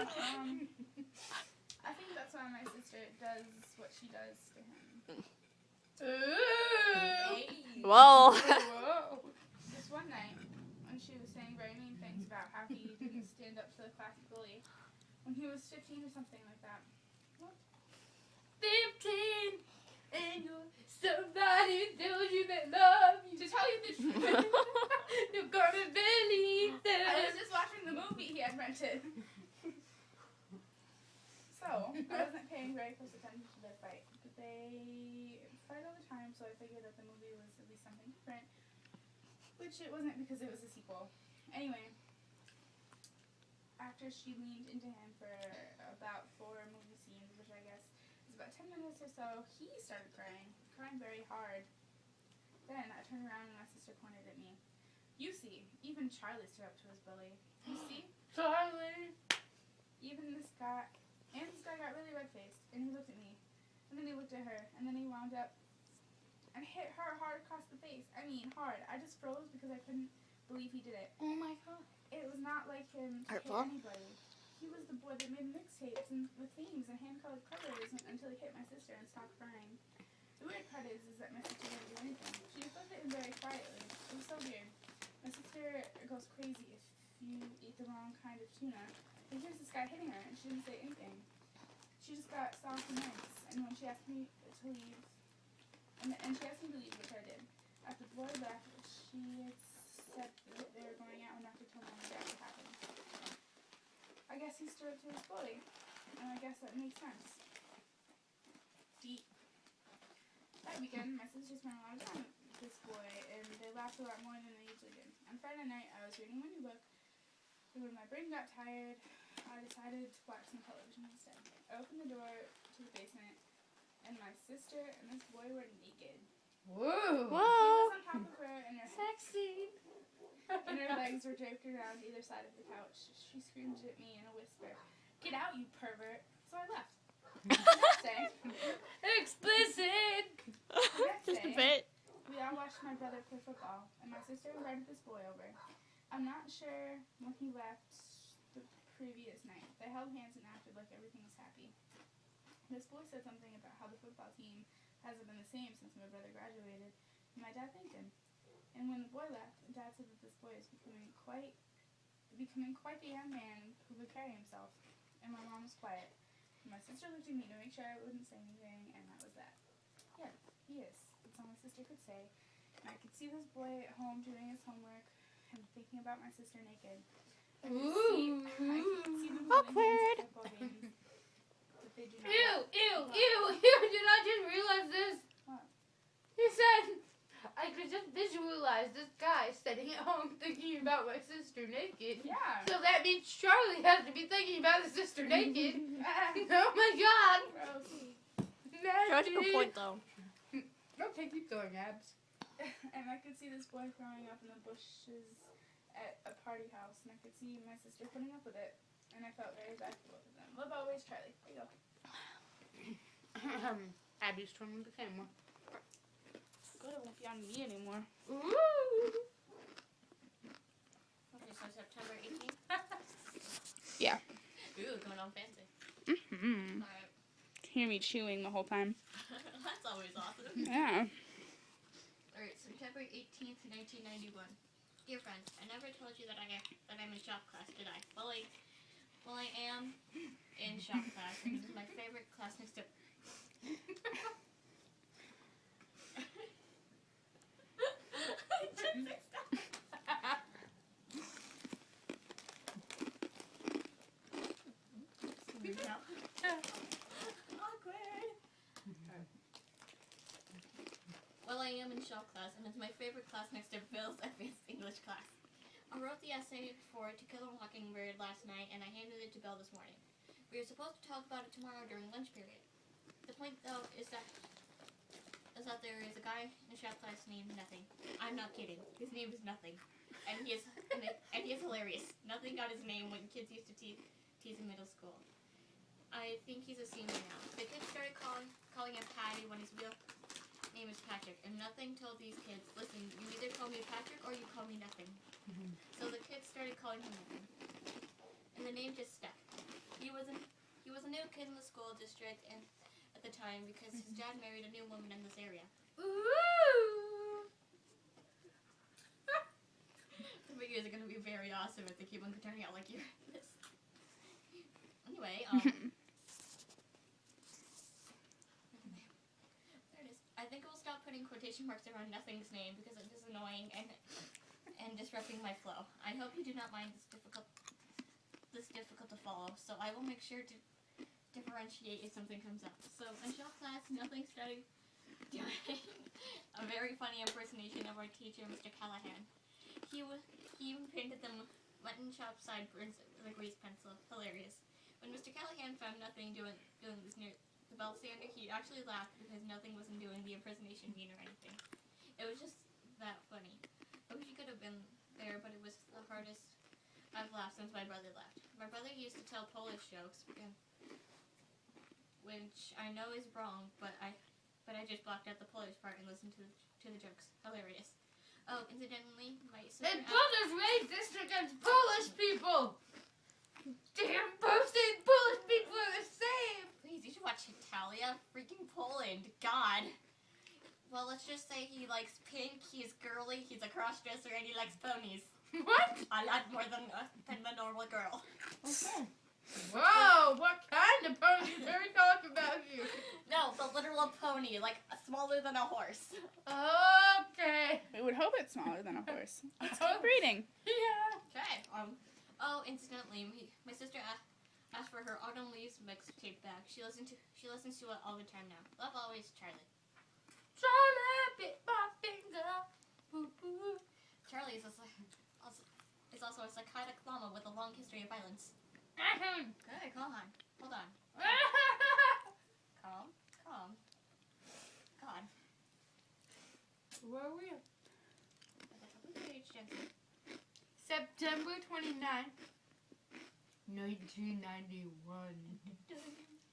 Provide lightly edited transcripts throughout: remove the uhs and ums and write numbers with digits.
I think that's why my sister does what she does to him. Ooh. Whoa. Whoa. This one night, when she was saying very mean things about how he didn't stand up to the class bully, when he was 15 or something like that. What? 15, and somebody tells you they love you. To tell you the truth, You're gonna believe I them. was just watching the movie he had rented. So, I wasn't paying very close attention to their fight. But they fight all the time, so I figured that the movie was at least something different. Which it wasn't because it was a sequel. Anyway, after she leaned into him for about 4 movie scenes, which I guess is about 10 minutes or so, he started crying very hard. Then I turned around and my sister pointed at me. You see, even Charlie stood up to his bully. You see? Charlie. Even this guy got really red-faced, and he looked at me, and then he looked at her, and then he wound up and hit her hard across the face. I mean, hard. I just froze because I couldn't believe he did it. Oh my god. It was not like him to hit anybody. He was the boy that made mixtapes and with themes and hand-colored covers until he hit my sister and stopped crying. The weird part is that my sister didn't do anything. She just looked at him very quietly. It was so weird. My sister goes crazy if you eat the wrong kind of tuna. And here's this guy hitting her, and she didn't say anything. She just got soft and nice. And when she asked me to leave, and she asked me to leave, which I did. After the boy left, she said that they were going out and not to tell mom and dad what happened. I guess he stood up to his bully, and I guess that makes sense. Deep. That weekend, my sister spent a lot of time with this boy, and they laughed a lot more than they usually did. On Friday night, I was reading my new book, and when my brain got tired, I decided to watch some television instead. I opened the door to the basement, and my sister and this boy were naked. Whoa. He was on top of her, and Sexy. and her legs were draped around either side of the couch. She screamed at me in a whisper, "Get out, you pervert!" So I left. The next day, Explicit. Just a day, bit. we all watched my brother play football, and my sister invited this boy over. I'm not sure when he left the previous night. They held hands and acted like everything was happy. This boy said something about how the football team hasn't been the same since my brother graduated, and my dad thanked him. And when the boy left, Dad said that this boy is becoming quite the young man who could carry himself. And my mom was quiet. And my sister looked at me to make sure I wouldn't say anything, and that was that. Yes, he is. That's all my sister could say. And I could see this boy at home doing his homework and thinking about my sister naked. I could see them holding hands at football games. But they do not. Ew. Did I just realize this? What? He said, I could just visualize this guy sitting at home thinking about my sister naked. Yeah. So that means Charlie has to be thinking about his sister naked. Oh my god. Gross. That's a good point, though. Okay, keep going, Abs. And I could see this boy growing up in the bushes at a party house, and I could see my sister putting up with it, and I felt very bad for both of them. Love always, Charlie. There you go. Abby's turning the camera. Good, it won't be on me anymore. Ooh. Okay, so September 18th? Yeah. Ooh, coming on fancy. Mm-hmm. Alright. Hear me chewing the whole time. That's always awesome. Yeah. Alright, September 18th, 1991. Dear friends, I never told you that I'm in shop class, did I? Well, I am in shop class, and this is my favorite class next to... Well, I am in shop class, and it's my favorite class next to Bill's advanced English class. I wrote the essay for To Kill a Mockingbird last night, and I handed it to Bill this morning. We are supposed to talk about it tomorrow during lunch period. The point, though, is that there is a guy in shop class named Nothing. I'm not kidding. His name is Nothing, and he is hilarious. Nothing got his name when kids used to tease in middle school. I think he's a senior now. The kids started calling him Patty when his real name is Patrick, and Nothing told these kids, listen, you either call me Patrick or you call me Nothing. So the kids started calling him Nothing, and the name just stuck. was a new kid in the school district and at the time because his dad married a new woman in this area. Ooh. The videos are gonna be very awesome if they keep on turning out like you. Anyway, there it is. I think we'll stop putting quotation marks around Nothing's name because it is annoying and disrupting my flow. I hope you do not mind this difficult to follow. So I will make sure to differentiate if something comes up. So in shop class, Nothing started doing a very funny impersonation of our teacher, Mr. Callahan. He even painted them mutton chop sideburns with a grease pencil. Hilarious. When Mr. Callahan found Nothing doing this near the bell sander, he actually laughed because Nothing wasn't doing the impersonation mean or anything. It was just that funny. I wish he could have been there, but it was the hardest I've laughed since my brother left. My brother used to tell Polish jokes, which I know is wrong, but I just blocked out the Polish part and listened to the jokes. Hilarious. Oh, incidentally, my sister... And brothers racist against Polish people! Damn, both Polish people are the same! Please, you should watch Italia. Freaking Poland. God. Well, let's just say he likes pink, he's girly, he's a cross-dresser, and he likes ponies. What? A lot more than the normal girl. Okay. Whoa, what kind of ponies are we talking about here? No, the literal pony, like smaller than a horse. Okay. We would hope it's smaller than a horse. Let's keep reading. Yeah. Okay. Oh, incidentally, my sister asked for her autumn leaves mixtape back. She listens to it all the time now. Love always, Charlie. Charlie bit my finger. Boo boo. Charlie is also a psychotic llama with a long history of violence. Okay, calm on. Hold on. Calm. God. Where are we? Page, Jensen. September 29th, 1991.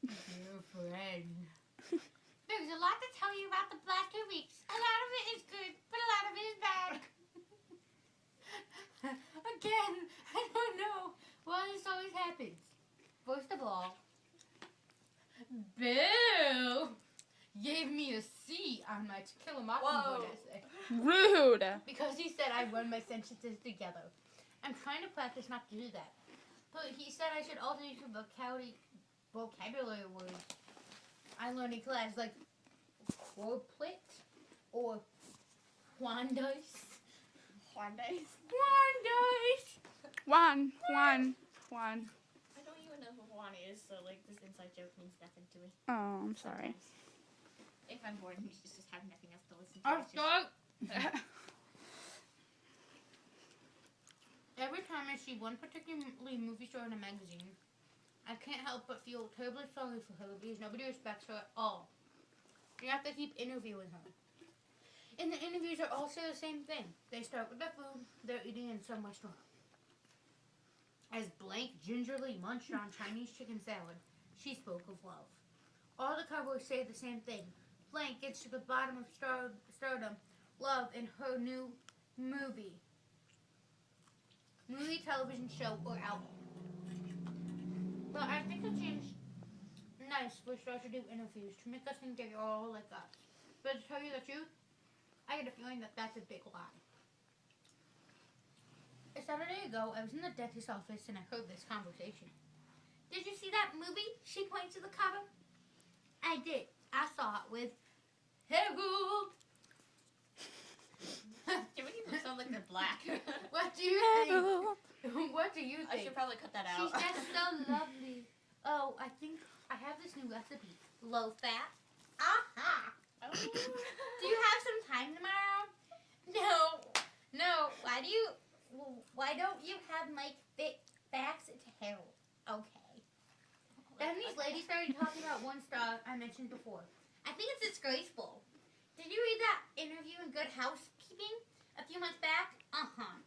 Dear friend. There's a lot to tell you about the last 2 weeks. A lot of it is good, but a lot of it is bad. Again, I don't know why this always happens. First of all, Bill gave me a C on my To Kill a Mockingbird essay. Rude. Because he said I run my sentences together. I'm trying to practice not to do that. But he said I should also use some vocabulary words I learned in class, like quadruplet or Juandice. Juandice? Juan. I don't even know who Juan is, so like this inside joke means nothing to me. Oh, I'm sorry. If I'm bored and just have nothing else to listen to. I'll it's just- start. Every time I see one particular movie star in a magazine, I can't help but feel terribly sorry for her because nobody respects her at all. You have to keep interviewing her. And the interviews are all say the same thing. They start with the food they're eating in some restaurant. As Blank gingerly munched on Chinese chicken salad, she spoke of love. All the covers say the same thing. Blank gets to the bottom of stardom, love, in her new movie, television show, or album. Well, I think it seems nice for stars to do interviews to make us think they're all like us. But to tell you the truth, I get a feeling that that's a big lie. A Saturday ago, I was in the dentist's office and I heard this conversation. Did you see that movie? She points to the cover. I did. I saw it with Harold. It would even sound like they're black. What do you think? What do you I think? should probably cut that out. She's just so lovely. Oh, I think I have this new recipe. Low fat. Aha! Oh. Do you have some time tomorrow? No. Why don't you have Mike fax it to Harold? Okay. Then these ladies started talking about one star I mentioned before. I think it's disgraceful. Did you read that interview in Good Housekeeping a few months back?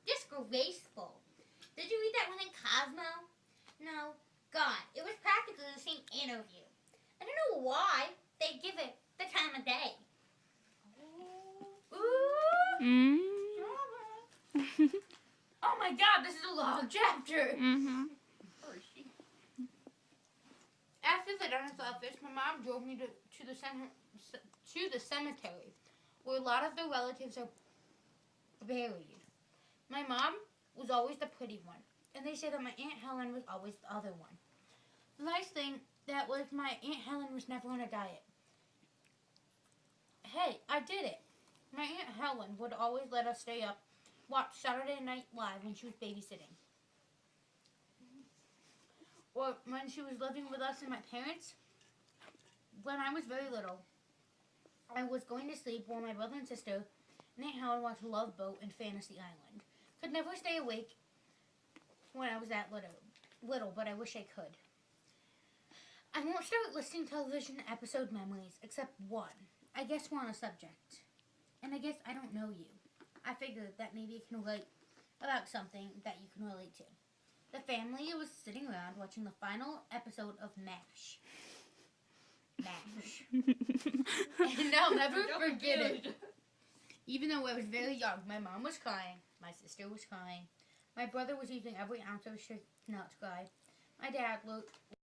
Disgraceful. Did you read that one in Cosmo? No. God, it was practically the same interview. I don't know why they give it the time of day. Ooh. Oh my God, this is a long chapter. Mm-hmm. Or is she? the dentist's office, my mom drove me to the cemetery, where a lot of their relatives are buried. My mom was always the pretty one, and they say that my Aunt Helen was always the other one. The nice thing that was my Aunt Helen was never on a diet. Hey, I did it. My Aunt Helen would always let us stay up, watch Saturday Night Live when she was babysitting. Or when she was living with us and my parents. When I was very little, I was going to sleep while my brother and sister and Aunt Helen watched Love Boat and Fantasy Island. Could never stay awake when I was that little, but I wish I could. I won't start listing television episode memories, except one. I guess we're on a subject. And I guess I don't know you. I figured that maybe you can relate about something that you can relate to. The family was sitting around watching the final episode of MASH. And I'll never forget it. Even though I was very young, my mom was crying, my sister was crying, my brother was using every ounce of his strength not to cry. My dad looked